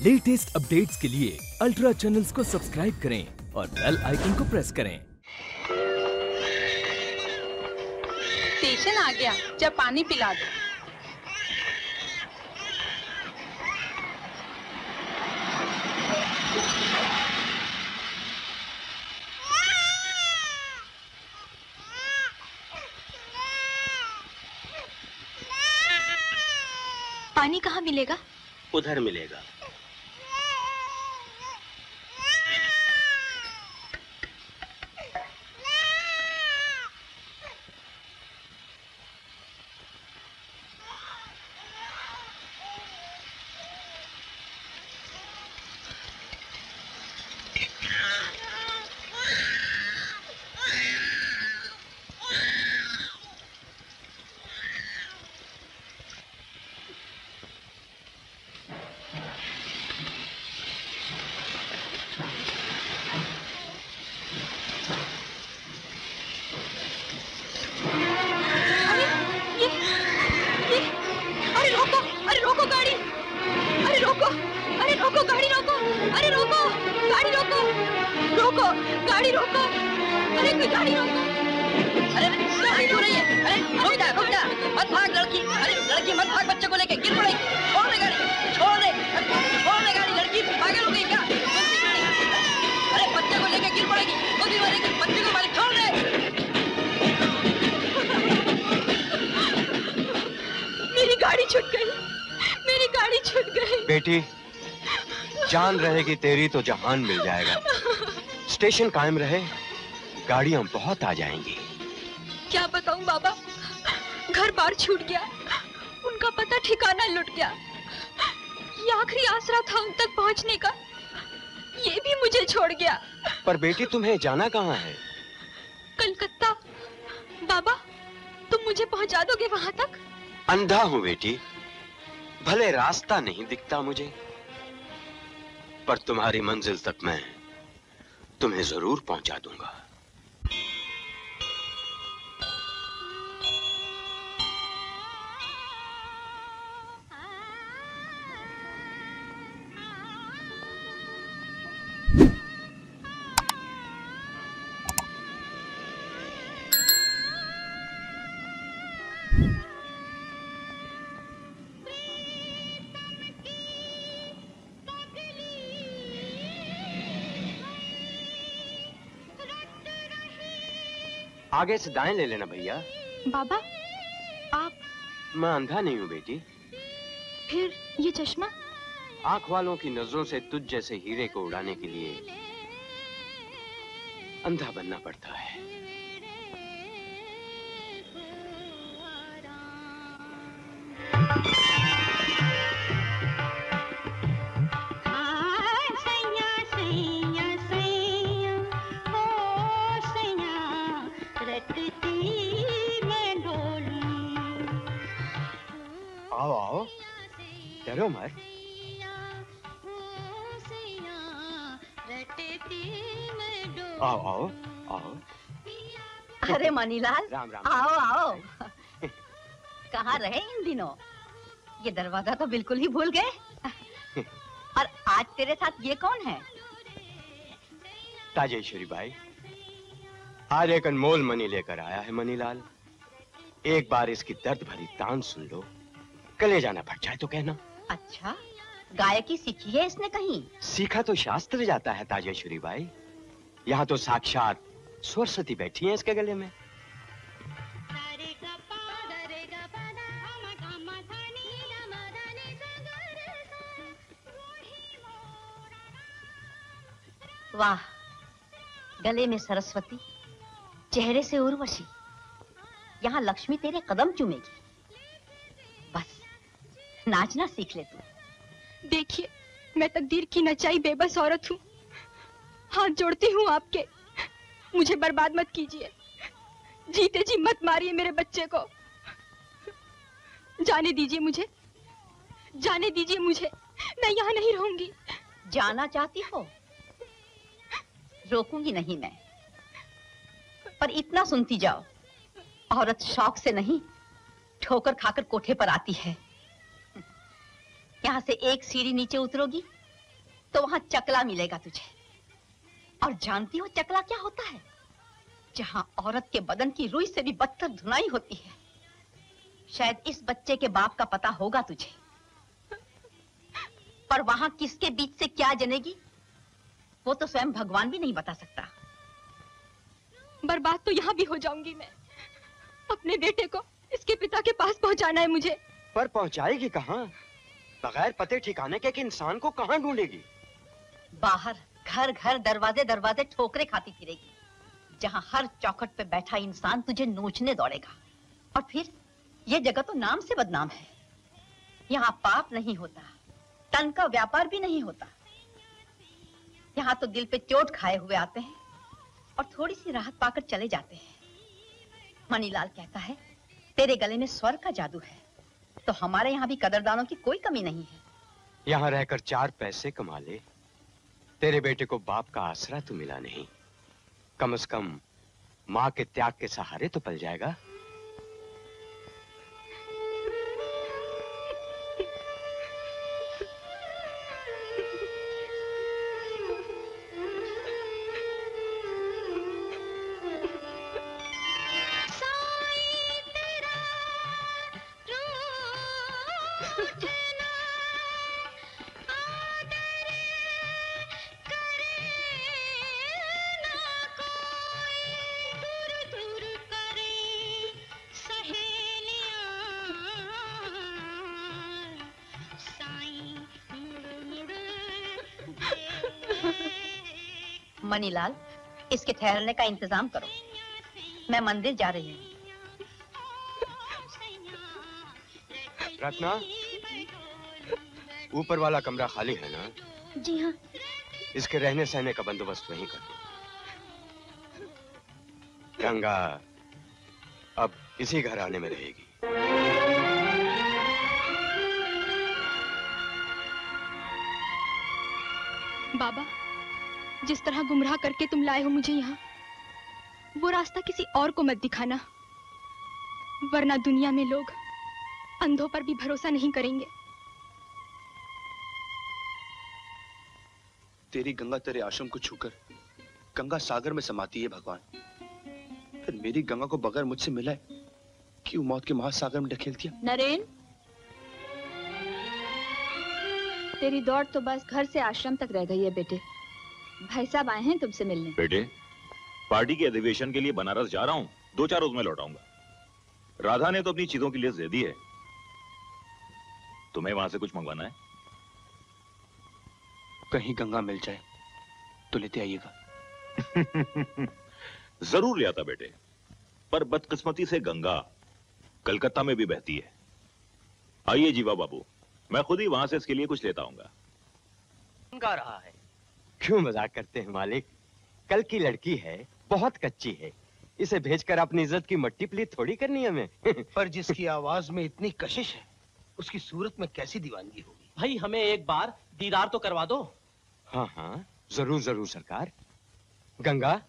Latest updates के लिए ultra channels को सब्सक्राइब करें और बेल आइकन को प्रेस करें। स्टेशन आ गया, जब पानी पिला दो। पानी कहाँ मिलेगा? उधर मिलेगा। गाड़ी रोको! अरे कोई गाड़ी रोको! अरे गाड़ी क्यों रही है? अरे रुक जा! मत भाग लड़की! अरे लड़की मत भाग, बच्चे को लेके गिर पड़ेगी। छोड़ दे गाड़ी! छोड़ दे गाड़ी! लड़की पागल हो गई क्या? अरे बच्चे को लेके गिर पड़ेगी, खुद ही मरेगी। बच्चे को मालिक छोड़ दे! मेरी गाड़ी छूट गई! मेरी गाड़ी छूट गई! बेटी, जान रहेगी तेरी तो जहान मिल जाएगा। स्टेशन कायम रहे, गाड़ियां बहुत आ जाएंगी। क्या बताऊं बाबा, घर बार छूट गया, उनका पता ठिकाना लुट गया। ये आखिरी आसरा था उन तक पहुंचने का, ये भी मुझे छोड़ गया। पर बेटी तुम्हें जाना कहाँ है? कलकत्ता। बाबा, तुम मुझे पहुंचा दोगे वहां तक? अंधा हूँ बेटी, भले रास्ता नहीं दिखता मुझे, पर तुम्हारी मंजिल तक मैं तुम्हें जरूर पहुंचा दूंगा। आगे से दाएं ले लेना भैया। बाबा, आप? मैं अंधा नहीं हूँ बेटी। फिर ये चश्मा? आंख वालों की नजरों से तुझ जैसे हीरे को उड़ाने के लिए अंधा बनना पड़ता है। आओ आओ, डरो मत। आओ आओ आओ। अरे मनीलाल, राम राम। आओ आओ। कहाँ रहे इन दिनों? ये दरवाजा तो बिल्कुल ही भूल गए। और आज तेरे साथ ये कौन है? ताजेश्वरी बाई, आज एक अनमोल मनी लेकर आया है मनीलाल। एक बार इसकी दर्द भरी तान सुन लो, कलेजा ना फट जाए तो कहना। अच्छा, गायकी सीखी है इसने कहीं? सीखा तो शास्त्र जाता है ताजेश्वरी बाई, यहाँ तो साक्षात सरस्वती बैठी है इसके गले में। वाह, गले में सरस्वती, चेहरे से उर्वशी, यहाँ लक्ष्मी तेरे कदम चूमेगी। बस नाचना सीख ले तू। देखिए, मैं तकदीर की नचाई बेबस औरत हूँ। हाथ जोड़ती हूँ आपके, मुझे बर्बाद मत कीजिए। जीते जी मत मारिए मेरे बच्चे को। जाने दीजिए मुझे, जाने दीजिए मुझे, मैं यहाँ नहीं रहूंगी। जाना चाहती हो? रोकूंगी नहीं मैं, पर इतना सुनती जाओ, औरत शौक से नहीं ठोकर खाकर कोठे पर आती है। यहाँ से एक सीढ़ी नीचे उतरोगी तो वहां चकला मिलेगा तुझे। और जानती हो चकला क्या होता है? जहां औरत के बदन की रुई से भी बदतर धुनाई होती है। शायद इस बच्चे के बाप का पता होगा तुझे, पर वहां किसके बीच से क्या जनेगी वो तो स्वयं भगवान भी नहीं बता सकता। बर्बाद तो यहाँ भी हो जाऊंगी मैं। अपने बेटे को इसके पिता के पास पहुंचाना है मुझे। पर पहुंचाएगी कहाँ? बगैर पते ठिकाने के इंसान को कहाँ ढूंढेगी? बाहर घर घर दरवाजे दरवाजे ठोकरे खाती फिरेगी, जहां हर चौखट पे बैठा इंसान तुझे नोचने दौड़ेगा। और फिर ये जगह तो नाम से बदनाम है। यहाँ पाप नहीं होता, तन का व्यापार भी नहीं होता। यहाँ तो दिल पे चोट खाए हुए आते हैं और थोड़ी सी राहत पाकर चले जाते हैं। मनीलाल कहता है तेरे गले में स्वर्ग का जादू है, तो हमारे यहाँ भी कदरदानों की कोई कमी नहीं है। यहाँ रहकर 4 पैसे कमा ले, तेरे बेटे को बाप का आसरा तो मिला नहीं, कम से कम माँ के त्याग के सहारे तो पल जाएगा। मनीलाल, इसके ठहरने का इंतजाम करो, मैं मंदिर जा रही हूँ। रत्ना, ऊपर वाला कमरा खाली है ना? जी हाँ। इसके रहने सहने का बंदोबस्त वहीं कर दो। गंगा अब इसी घर आने में रहेगी। बाबा, जिस तरह गुमराह करके तुम लाए हो मुझे यहाँ, वो रास्ता किसी और को मत दिखाना, वरना दुनिया में लोग अंधों पर भी भरोसा नहीं करेंगे। तेरी गंगा तेरे आश्रम को छूकर गंगा सागर में समाती है भगवान, फिर मेरी गंगा को बगैर मुझसे मिलाए क्यों मौत के महासागर में ढकेल दिया? नरेन, तेरी दौड़ तो बस घर से आश्रम तक रह गई है बेटे। भाई साहब आए हैं तुमसे मिलने। बेटे, पार्टी के अधिवेशन के लिए बनारस जा रहा हूँ, 2-4 रोज में लौटाऊंगा। राधा ने तो अपनी चीजों की लिस्ट दे दी है, तुम्हें वहां से कुछ मंगवाना है? कहीं गंगा मिल जाए तो लेते आइएगा। जरूर ले आता बेटे, पर बदकिस्मती से गंगा कलकत्ता में भी बहती है। आइए जीवा बाबू, मैं खुद ही वहां से इसके लिए कुछ लेता आऊंगा। गा रहा है। क्यों मजाक करते हैं मालिक? कल की लड़की है, बहुत कच्ची है, इसे भेजकर अपनी इज्जत की मट्टी पलीत थोड़ी करनी है हमें। पर जिसकी आवाज में इतनी कशिश है, उसकी सूरत में कैसी दीवानगी होगी। भाई हमें एक बार दीदार तो करवा दो। हाँ हाँ, जरूर जरूर सरकार। गंगा,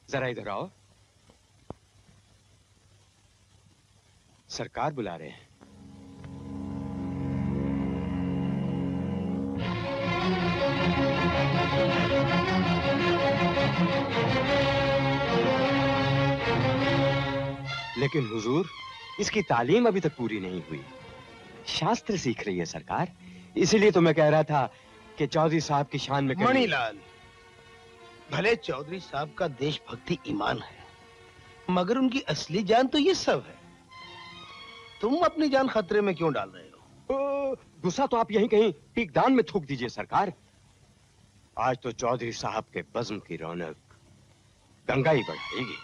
जरा इधर आओ, सरकार बुला रहे हैं। लेकिन हुजूर, इसकी तालीम अभी तक पूरी नहीं हुई, शास्त्र सीख रही है सरकार। इसीलिए तो मैं कह रहा था कि चौधरी साहब की शान में मणिलाल, भले चौधरी साहब का देशभक्ति ईमान है, मगर उनकी असली जान तो ये सब है। तुम अपनी जान खतरे में क्यों डाल रहे हो? गुस्सा तो आप यहीं कहीं पीकदान में थूक दीजिए सरकार। आज तो चौधरी साहब के बज़्म की रौनक गंगा ही बढ़ाएगी।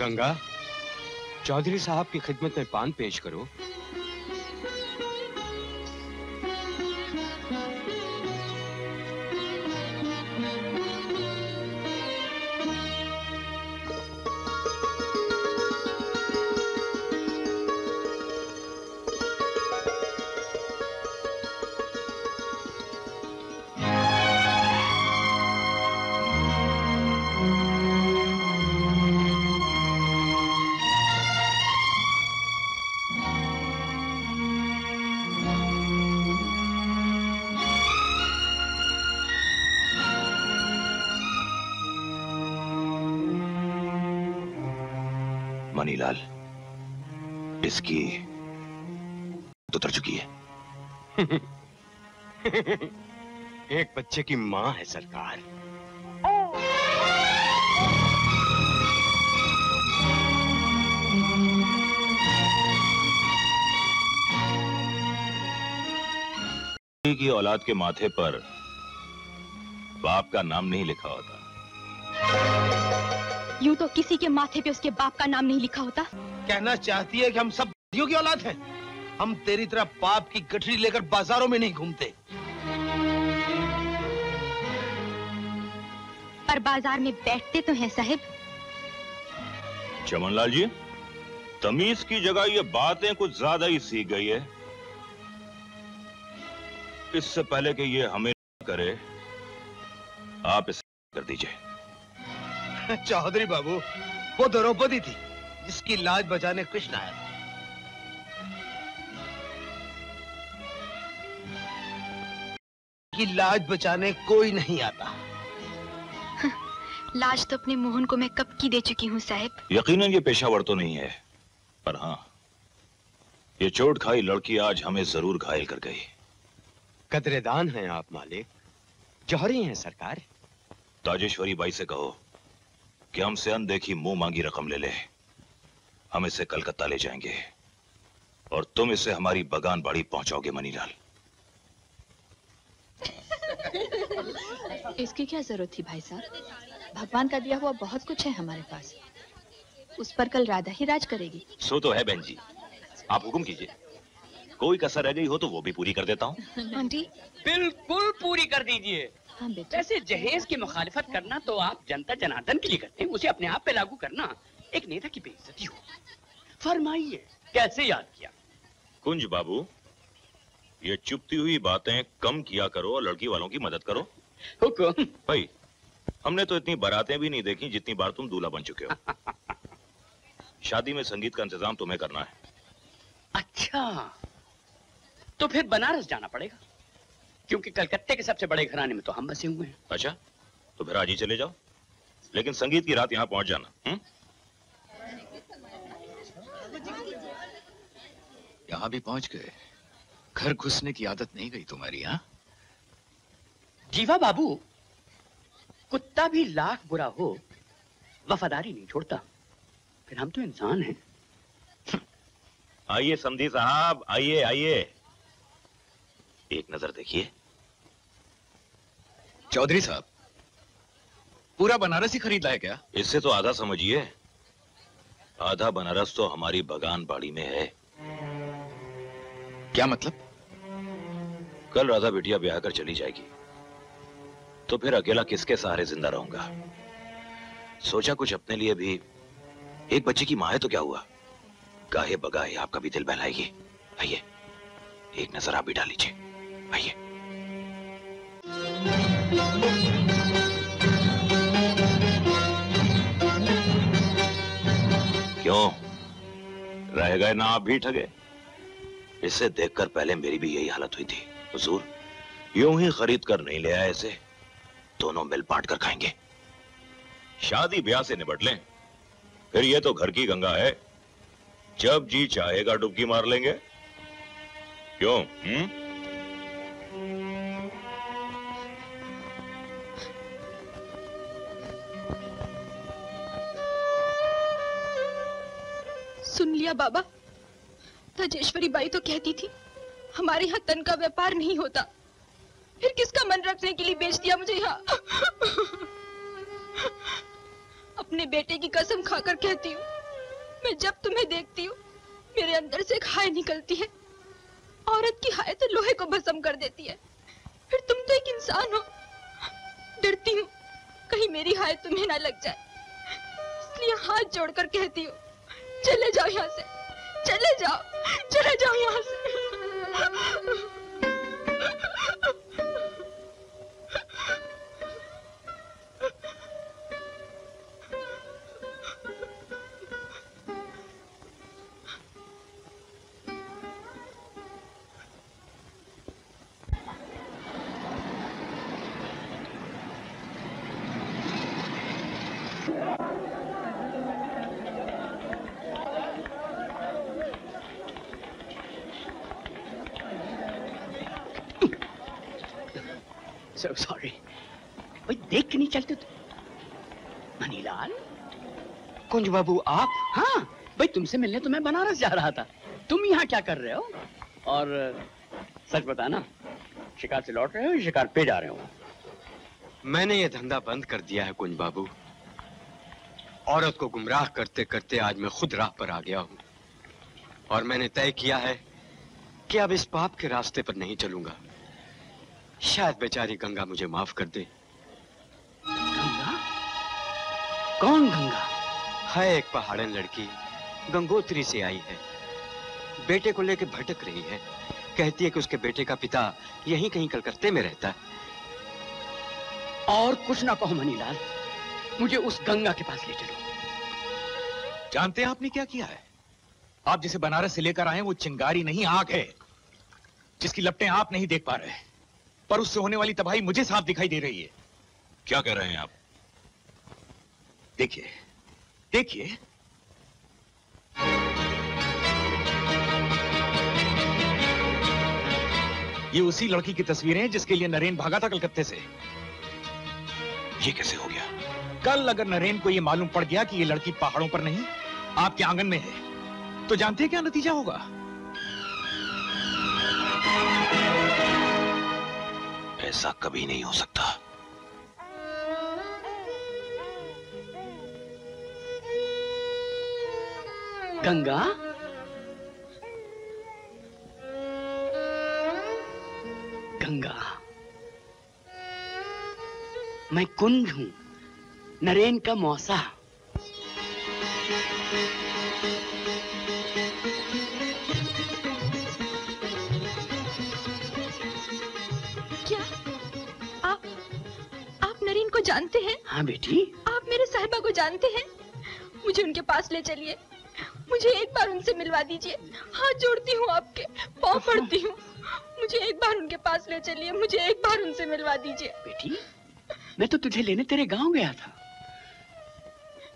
गंगा, चौधरी साहब की खिदमत में पान पेश करो। मनीलाल, इसकी उतर चुकी है। एक बच्चे की माँ है सरकार। की औलाद के माथे पर बाप का नाम नहीं लिखा होता। यूं तो किसी के माथे पे उसके बाप का नाम नहीं लिखा होता। कहना चाहती है कि हम सब भाइयों की औलाद हैं। हम तेरी तरह बाप की गठरी लेकर बाजारों में नहीं घूमते। पर बाजार में बैठते तो हैं साहिब। चमनलाल जी, तमीज की जगह ये बातें कुछ ज्यादा ही सीख गई है। इससे पहले कि ये हमें करे, आप इसे कर दीजिए। चौधरी बाबू, वो द्रौपदी थी जिसकी लाज बचाने कृष्ण आया था। की लाज बचाने कोई नहीं आता। लाज तो अपने मोहन को मैं कब की दे चुकी हूँ साहिब। यकीनन ये पेशावर तो नहीं है, पर हाँ, ये चोट खाई लड़की आज हमें जरूर घायल कर गई। कदरेदान हैं आप मालिक, जौहरी हैं सरकार। ताजेश्वरी बाई से कहो कि हमसे अनदेखी मुंह मांगी रकम ले ले। हम इसे कलकत्ता ले जाएंगे और तुम इसे हमारी बगान बाड़ी पहुंचाओगे मनीलाल। इसकी क्या जरूरत थी भाई साहब? भगवान का दिया हुआ बहुत कुछ है हमारे पास। उस पर कल राधा ही राज करेगी। सो तो है बहन जी, आप हुक्म कीजिए। कोई कसर रह गई हो तो वो भी पूरी कर देता हूँ। आंटी, बिल्कुल पूरी कर दीजिए। हाँ बेटा। वैसे जहेज की मुखालिफत करना तो आप जनता जनार्दन के लिए करते हैं, उसे अपने आप पे लागू करना एक नेता की बेइज्जती हो। फरमाइए, कैसे याद किया? कुंज बाबू, ये चुपती हुई बातें कम किया करो और लड़की वालों की मदद करो। हुक्म। भाई, हमने तो इतनी बारातें भी नहीं देखी जितनी बार तुम दूल्हा बन चुके हो। शादी में संगीत का इंतजाम तुम्हें करना है। अच्छा, तो फिर बनारस जाना पड़ेगा, क्योंकि कलकत्ते के सबसे बड़े घराने में तो हम बसे हुए हैं। अच्छा, तो फिर आज ही चले जाओ, लेकिन संगीत की रात यहाँ पहुंच जाना। यहाँ भी पहुंच गए। घर घुसने की आदत नहीं गई तुम्हारी? हाँ जीवा बाबू, कुत्ता भी लाख बुरा हो वफादारी नहीं छोड़ता। फिर हम तो इंसान हैं। आइए समधी साहब, आइए आइए, एक नजर देखिए। चौधरी साहब, पूरा बनारस ही खरीद लाए क्या? इससे तो आधा समझिए, आधा बनारस तो हमारी बगान बाड़ी में है। क्या मतलब? कल राधा बिटिया ब्याह कर चली जाएगी, तो फिर अकेला किसके सहारे जिंदा रहूंगा। सोचा कुछ अपने लिए भी। एक बच्चे की मां है तो क्या हुआ, गाहे बगाहे आपका भी दिल बहलाएगी। आइए, एक नजर आप भी डाल लीजिए। आइए। क्यों रह गए ना आप भी ठगे? इसे देखकर पहले मेरी भी यही हालत हुई थी। हुजूर, यूं ही खरीद कर नहीं ले आए इसे, दोनों मिल बांट कर खाएंगे। शादी ब्याह से निपट लें, फिर ये तो घर की गंगा है, जब जी चाहेगा डुबकी मार लेंगे। क्यों? सुन लिया बाबा, ताजेश्वरी बाई तो कहती थी हमारे यहाँ तन का व्यापार नहीं होता, फिर किसका मन रखने के लिए बेच दिया मुझे यहाँ। अब अपने बेटे की कसम खाकर कहती हूँ, मैं जब तुम्हें देखती हूँ मेरे अंदर से एक हाय निकलती है। औरत की हाय तो लोहे को भस्म कर देती है, फिर तुम तो एक इंसान हो। डरती हूँ कहीं मेरी हाय तुम्हें ना लग जाए, इसलिए हाथ जोड़कर कहती हूँ, चले जाओ यहाँ से, चले जाओ यहाँ से। So sorry. भाई देख के नहीं चलते तुम? मनीलाल? कुंज बाबू आप? हाँ भाई, तुमसे मिलने तो मैं बनारस जा रहा था। तुम यहाँ क्या कर रहे हो? और सच बताना, शिकार से लौट रहे हो या शिकार पे जा रहे हो? मैंने ये धंधा बंद कर दिया है कुंज बाबू। औरत को गुमराह करते करते आज मैं खुद राह पर आ गया हूँ, और मैंने तय किया है कि अब इस पाप के रास्ते पर नहीं चलूंगा। शायद बेचारी गंगा मुझे माफ कर दे। गंगा? कौन गंगा? है एक पहाड़न लड़की, गंगोत्री से आई है। बेटे को लेकर भटक रही है। कहती है कि उसके बेटे का पिता यहीं कहीं कलकत्ते में रहता है। और कुछ ना कहो मनीलाल, मुझे उस गंगा के पास ले चलो। जानते हैं आपने क्या किया है? आप जिसे बनारस से लेकर आए हैं वो चिंगारी नहीं, आग है, जिसकी लपटें आप नहीं देख पा रहे, पर उससे होने वाली तबाही मुझे साफ दिखाई दे रही है। क्या कह रहे हैं आप? देखिए देखिए, ये उसी लड़की की तस्वीरें हैं जिसके लिए नरेन भागा था कलकत्ते से। ये कैसे हो गया? कल अगर नरेन को ये मालूम पड़ गया कि ये लड़की पहाड़ों पर नहीं आपके आंगन में है, तो जानते हैं क्या नतीजा होगा? ऐसा कभी नहीं हो सकता। गंगा? गंगा, मैं कुंज हूं, नरेन का मौसा। क्या आप नरेन को जानते हैं? हाँ बेटी। आप मेरे साहिबा को जानते हैं? मुझे उनके पास ले चलिए, मुझे एक बार उनसे मिलवा दीजिए। हाथ जोड़ती हूँ आपके, पाँव पड़ती हूँ, मुझे एक बार उनके पास ले चलिए, मुझे एक बार उनसे मिलवा दीजिए। बेटी, मैं तो तुझे लेने तेरे गांव गया था,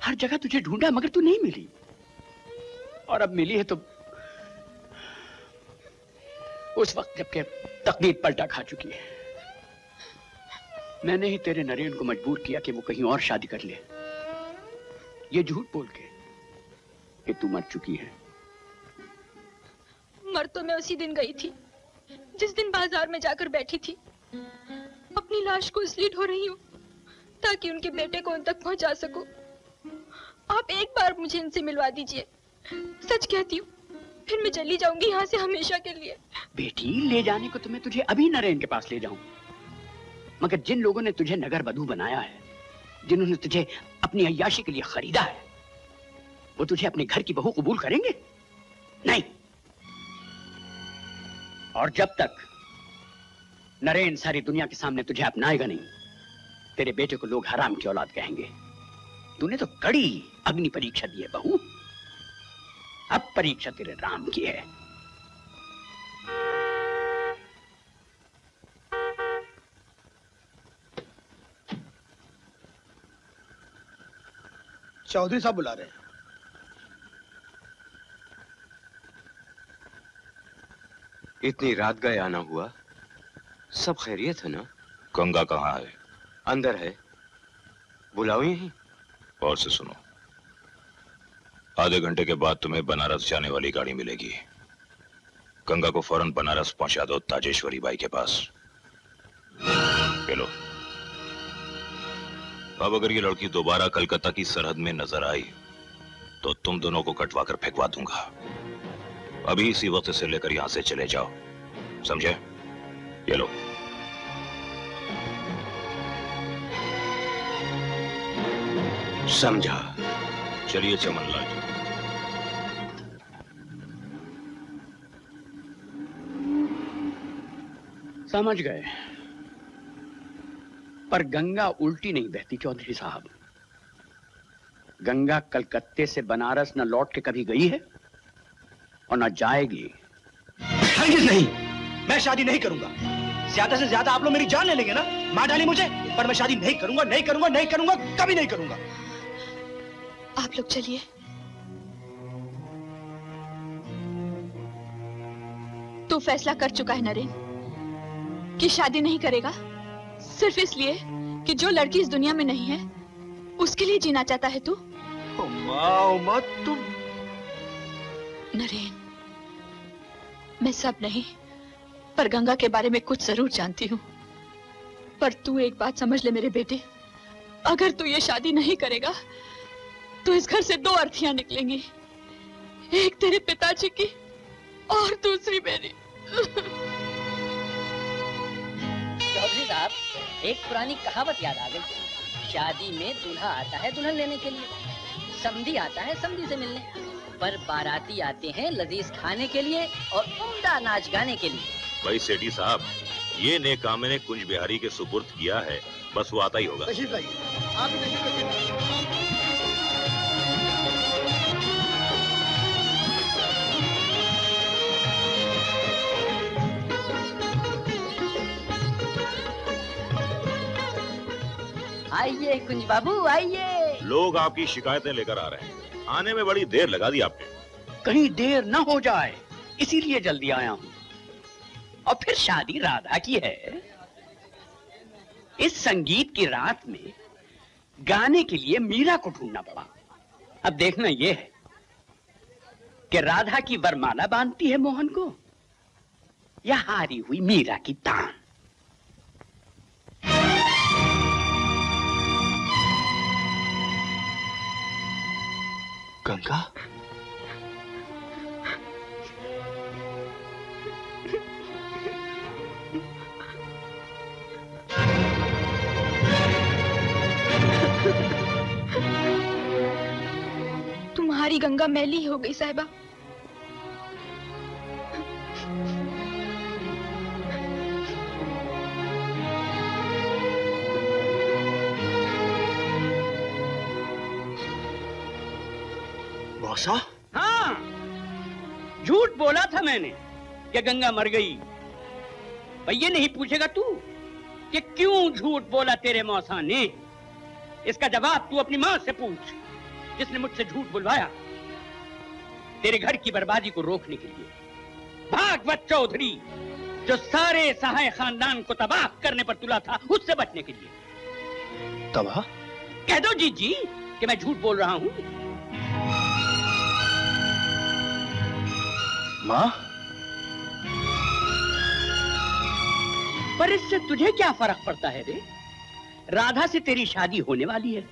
हर जगह तुझे ढूंढा मगर तू नहीं मिली, और अब मिली है तो उस वक्त जबकि तकदीर पलटा खा चुकी है। मैंने ही तेरे नरेन को मजबूर किया कि वो कहीं और शादी कर ले, ये झूठ बोल के कि तू मर चुकी है। मर तो मैं उसी दिन गई थी जिस दिन बाजार में जाकर बैठी थी। अपनी लाश को इसलिए ढो रही हूँ ताकि उनके बेटे को उन तक पहुंचा सकूं। आप एक बार मुझे इनसे मिलवा दीजिए, सच कहती हूँ, फिर मैं चली जाऊंगी यहाँ से हमेशा के लिए। बेटी, ले जाने को तो मैं तुझे अभी नरेन के पास ले जाऊं, मगर जिन लोगों ने तुझे नगर वधू बनाया है, जिन्होंने तुझे अपनी अय्याशी के लिए खरीदा है, वो तुझे अपने घर की बहू कबूल करेंगे? नहीं। और जब तक नरेन सारी दुनिया के सामने तुझे अपनाएगा नहीं, तेरे बेटे को लोग हराम की औलाद कहेंगे। तूने तो कड़ी अग्नि परीक्षा दी है बहू, अब परीक्षा तेरे राम की है। चौधरी साहब बुला रहे हैं। इतनी रात गए आना हुआ, सब खैरियत है ना? गंगा कहाँ है? अंदर है, बुलाओ यहीं। और से सुनो, आधे घंटे के बाद तुम्हें बनारस जाने वाली गाड़ी मिलेगी। गंगा को फौरन बनारस पहुंचा दो ताजेश्वरी बाई के पास। चलो। अब अगर ये लड़की दोबारा कलकत्ता की सरहद में नजर आई तो तुम दोनों को कटवा कर फेंकवा दूंगा। अभी इसी वक्त से लेकर यहां से चले जाओ, समझे? ये लो। समझा। चलिए चमनलाल जी। समझ गए, पर गंगा उल्टी नहीं बहती चौधरी साहब। गंगा कलकत्ते से बनारस न लौट के कभी गई है और न जाएगी। हरगिज़ नहीं, मैं शादी नहीं करूंगा। ज्यादा से ज्यादा आप लोग मेरी जान ले लेंगे ना, मार डाली मुझे, पर मैं शादी नहीं करूंगा, नहीं करूंगा, नहीं करूंगा, कभी नहीं करूंगा। आप लोग चलिए। तू फैसला कर चुका है नरेन कि शादी नहीं करेगा, सिर्फ इसलिए कि जो लड़की इस दुनिया में नहीं है उसके लिए जीना चाहता है तू। उमा, तुम। नरेन, मैं सब नहीं पर गंगा के बारे में कुछ जरूर जानती हूँ। पर तू एक बात समझ ले मेरे बेटे, अगर तू ये शादी नहीं करेगा तो इस घर से दो अर्थियां निकलेंगी, एक तेरे पिताजी की और दूसरी मेरी। चौधरी साहब, एक पुरानी कहावत याद आ गई। शादी में दूल्हा आता है दुल्हन लेने के लिए, समधी आता है समधी से मिलने, पर बाराती आते हैं लजीज खाने के लिए और उम्दा नाच गाने के लिए। भाई सेठी साहब, ये नेक काम मैंने कुंज बिहारी के सुपुर्द किया है, बस वो आता ही होगा। आइए कुंज बाबू, आइए। लोग आपकी शिकायतें लेकर आ रहे हैं, आने में बड़ी देर लगा दी आपने। कहीं देर न हो जाए इसीलिए जल्दी आया हूं। और फिर शादी राधा की है। इस संगीत की रात में गाने के लिए मीरा को ढूंढना पड़ा। अब देखना यह है कि राधा की वरमाला बांधती है मोहन को या हारी हुई मीरा की तान। गंगा, तुम्हारी गंगा मैली हो गई साहिबा। मौसा? हाँ, झूठ बोला था मैंने कि गंगा मर गई। पर ये नहीं पूछेगा तू कि क्यों झूठ बोला तेरे मौसा ने। इसका जवाब तू अपनी मां से पूछ, जिसने मुझसे झूठ बुलवाया तेरे घर की बर्बादी को रोकने के लिए। भागवत चौधरी, जो सारे सहाय खानदान को तबाह करने पर तुला था, उससे बचने के लिए। तबाह? कह दो जीजी कि मैं झूठ बोल रहा हूं। मां? पर इससे तुझे क्या फर्क पड़ता है रे? राधा से तेरी शादी होने वाली है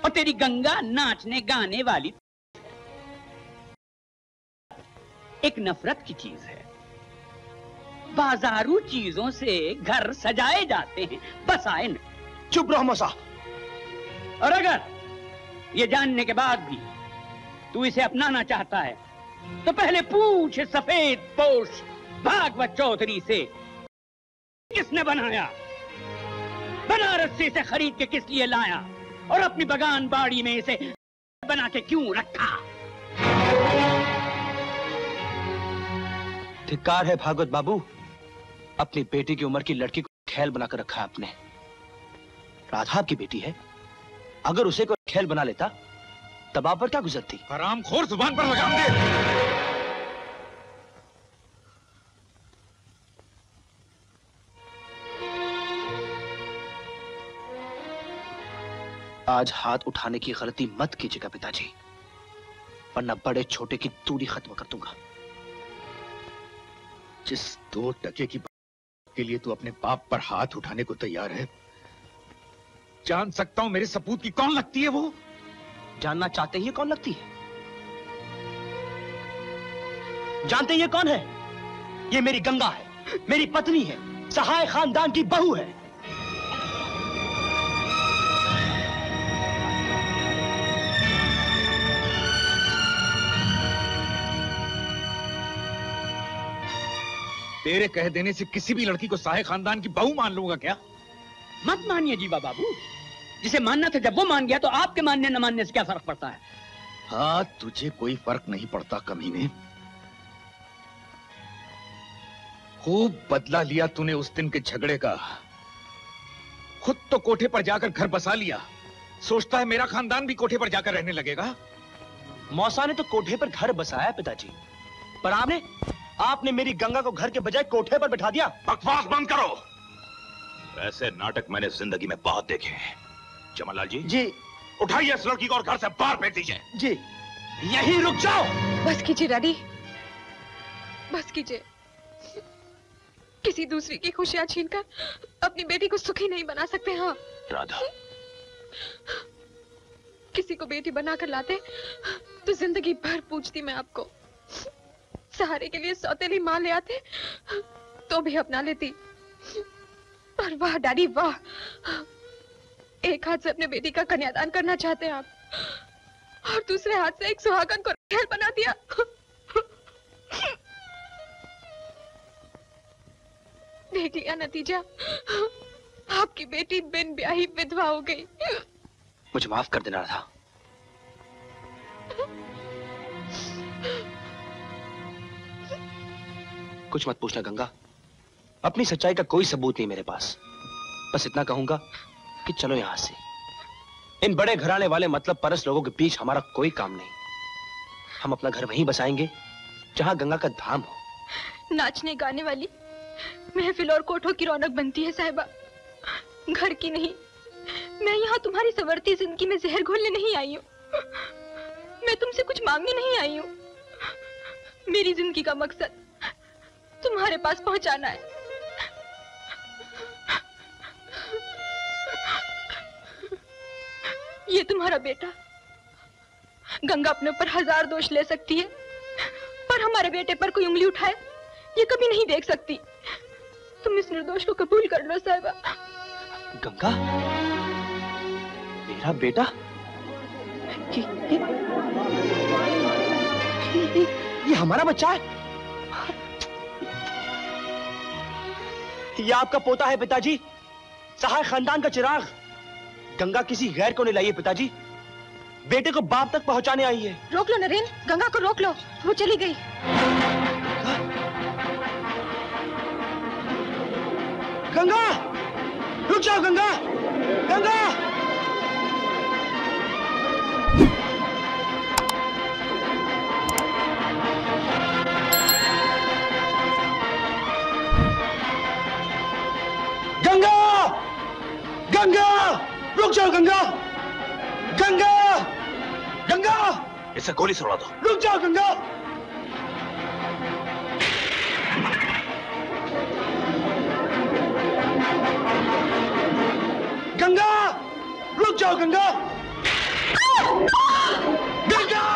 और तेरी गंगा नाचने गाने वाली। एक नफरत की चीज है। बाजारू चीजों से घर सजाए जाते हैं, बसाए नहीं। चुप रहो मौसा। और अगर ये जानने के बाद भी तू इसे अपनाना चाहता है तो पहले पूछ सफेद पोश भागवत चौधरी से, किसने बनाया? बनारस से इसे खरीद के किस लिए लाया और अपनी बगान बाड़ी में इसे बना के क्यों रखा? धिक्कार है भागवत बाबू, अपनी बेटी की उम्र की लड़की को खेल बनाकर रखा है आपने। राधा आपकी बेटी है, अगर उसे कोई खेल बना लेता तब आप पर क्या गुजरती? हरामखोर, जुबान पर लगाम दे। आज हाथ उठाने की गलती मत कीजिएगा पिताजी, वरना बड़े छोटे की दूरी खत्म कर दूंगा। जिस 2 टके की के लिए तू अपने बाप पर हाथ उठाने को तैयार है, जान सकता हूं मेरे सपूत की कौन लगती है वो? जानना चाहते ही कौन लगती है? जानते ये कौन है? ये मेरी गंगा है, मेरी पत्नी है, सहाय खानदान की बहू है। तेरे कह देने से किसी भी लड़की को सहाय खानदान की बहू मान लूंगा क्या? मत मानिए जीवा बाबू, जिसे मानना था जब वो मान गया तो आपके मानने न मानने से क्या फर्क पड़ता है? हाँ, तुझे कोई फर्क नहीं पड़ता कमीने। खूब बदला लिया तूने उस दिन के झगड़े का। खुद तो कोठे पर जाकर घर बसा लिया, सोचता है मेरा खानदान भी कोठे पर जाकर रहने लगेगा। मौसा ने तो कोठे पर घर बसाया पिताजी, पर आपने मेरी गंगा को घर के बजाय कोठे पर बिठा दिया। बकवास बंद करो। ऐसे नाटक मैंने जिंदगी में बहुत देखे हैं। जमनलाल जी। जी। उठाइए इस लड़की को और घर से बाहर फेंक दीजिए। जी। यहीं रुक जाओ। बस कीजिए डैडी, बस कीजिए। किसी दूसरी की खुशियां छीनकर अपनी बेटी को सुखी नहीं बना सकते। हाँ राधा, किसी को बेटी बनाकर लाते तो जिंदगी भर पूछती मैं आपको। सहारे के लिए सौतेली मां ले आते तो भी अपना लेती। पर वाह डैडी वाह, एक हाथ से अपने बेटी का कन्यादान करना चाहते हैं आप, और दूसरे हाथ से एक सुहागन को खेल बना दिया। देख लिया नतीजा, आपकी बेटी बिन ब्याही विधवा हो गई। मुझे माफ कर देना था। कुछ मत पूछना गंगा, अपनी सच्चाई का कोई सबूत नहीं मेरे पास। बस इतना कहूंगा कि चलो यहां से। इन बड़े घराने वाले मतलब परस लोगों के बीच हमारा कोई काम नहीं। हम अपना घर वहीं बसाएंगे जहां गंगा का धाम हो। नाचने गाने वाली महफिल और कोठों की रौनक बनती है साहिबा, घर की नहीं। मैं यहाँ तुम्हारी संवरती जिंदगी में जहर घोलने नहीं आई हूँ। मैं तुमसे कुछ मांगने नहीं आई हूँ। मेरी जिंदगी का मकसद तुम्हारे पास पहुंचाना है। ये तुम्हारा बेटा। गंगा अपने ऊपर 1000 दोष ले सकती है, पर हमारे बेटे पर कोई उंगली उठाए ये कभी नहीं देख सकती। तुम इस निर्दोष को कबूल कर लो साहिबा। गंगा, मेरा बेटा? ये हमारा बच्चा है? ये आपका पोता है पिताजी, सहाय खानदान का चिराग। गंगा किसी गैर को नहीं लाई है पिताजी, बेटे को बाप तक पहुंचाने आई है। रोक लो नरेन, गंगा को रोक लो, वो चली गई। गंगा, रुक जाओ गंगा, गंगा। गंगा, गंगा, रुक जाओ गंगा, गंगा, गंगा। इसे गोली से उड़ा दो। रुक जाओ गंगा। गंगा, रुक जाओ गंगा, गंगा।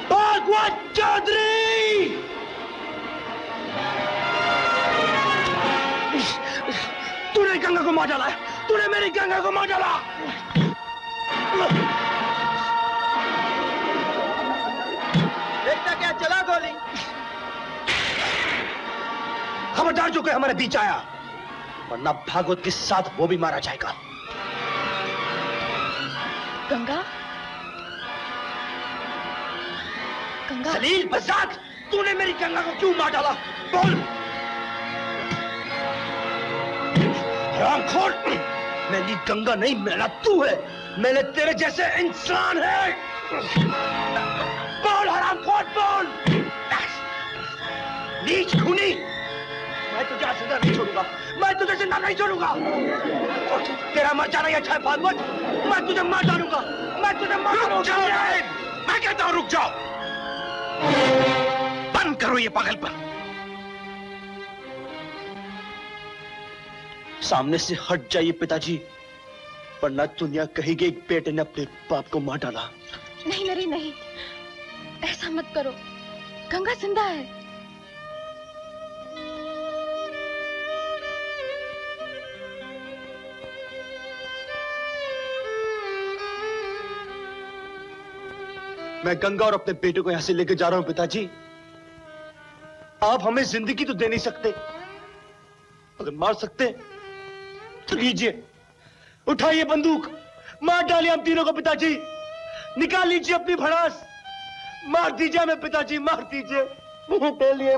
भागवत चौधरी, तूने गंगा को मार डाला, तूने मेरी गंगा को मार डाला। देखता क्या चला गोली। खबरदार जो कोई हमारे बीच आया, वरना भागवत के साथ वो भी मारा जाएगा। गंगा, गंगा। सलील बजाक, तूने मेरी गंगा को क्यों मार डाला? बोल। हरामखोर, मेरी गंगा नहीं, मेरा तू है। मैंने तेरे जैसे इंसान है। बोल हरामखोर, बोल। नीच खूनी, मैं तुझे आज जिंदा नहीं छोड़ूंगा, मैं तुझे जिंदा नहीं छोड़ूंगा। तेरा मर जाना ही अच्छा है भागवत, मैं तुझे मार डालूंगा, मैं तुझे मार डालूंगा। मैं कहता हूं रुक जाओ, बंद करो ये पागलपन। सामने से हट जाइए पिताजी, वरना दुनिया कहेगी एक बेटे ने अपने बाप को मार डाला। नहीं नरेन नहीं, ऐसा मत करो, गंगा जिंदा है। मैं गंगा और अपने बेटे को यहां से लेकर जा रहा हूं पिताजी। आप हमें जिंदगी तो दे नहीं सकते, अगर मार सकते तो लीजिए, उठाइए बंदूक, मार डालिए हम तीनों को पिताजी। निकाल लीजिए अपनी भड़ास, मार दीजिए हमें पिताजी, मार दीजिए। डालिए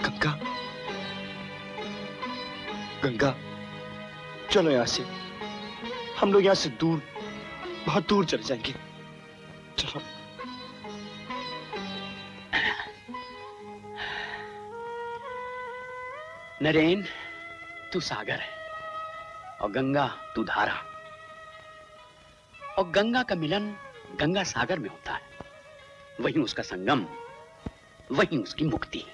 गंगा, गंगा चलो यहां से, हम लोग यहां से दूर, बहुत दूर चले जाएंगे। चलो। नरेन, तू सागर है और गंगा तू धारा, और गंगा का मिलन गंगा सागर में होता है, वहीं उसका संगम, वहीं उसकी मुक्ति।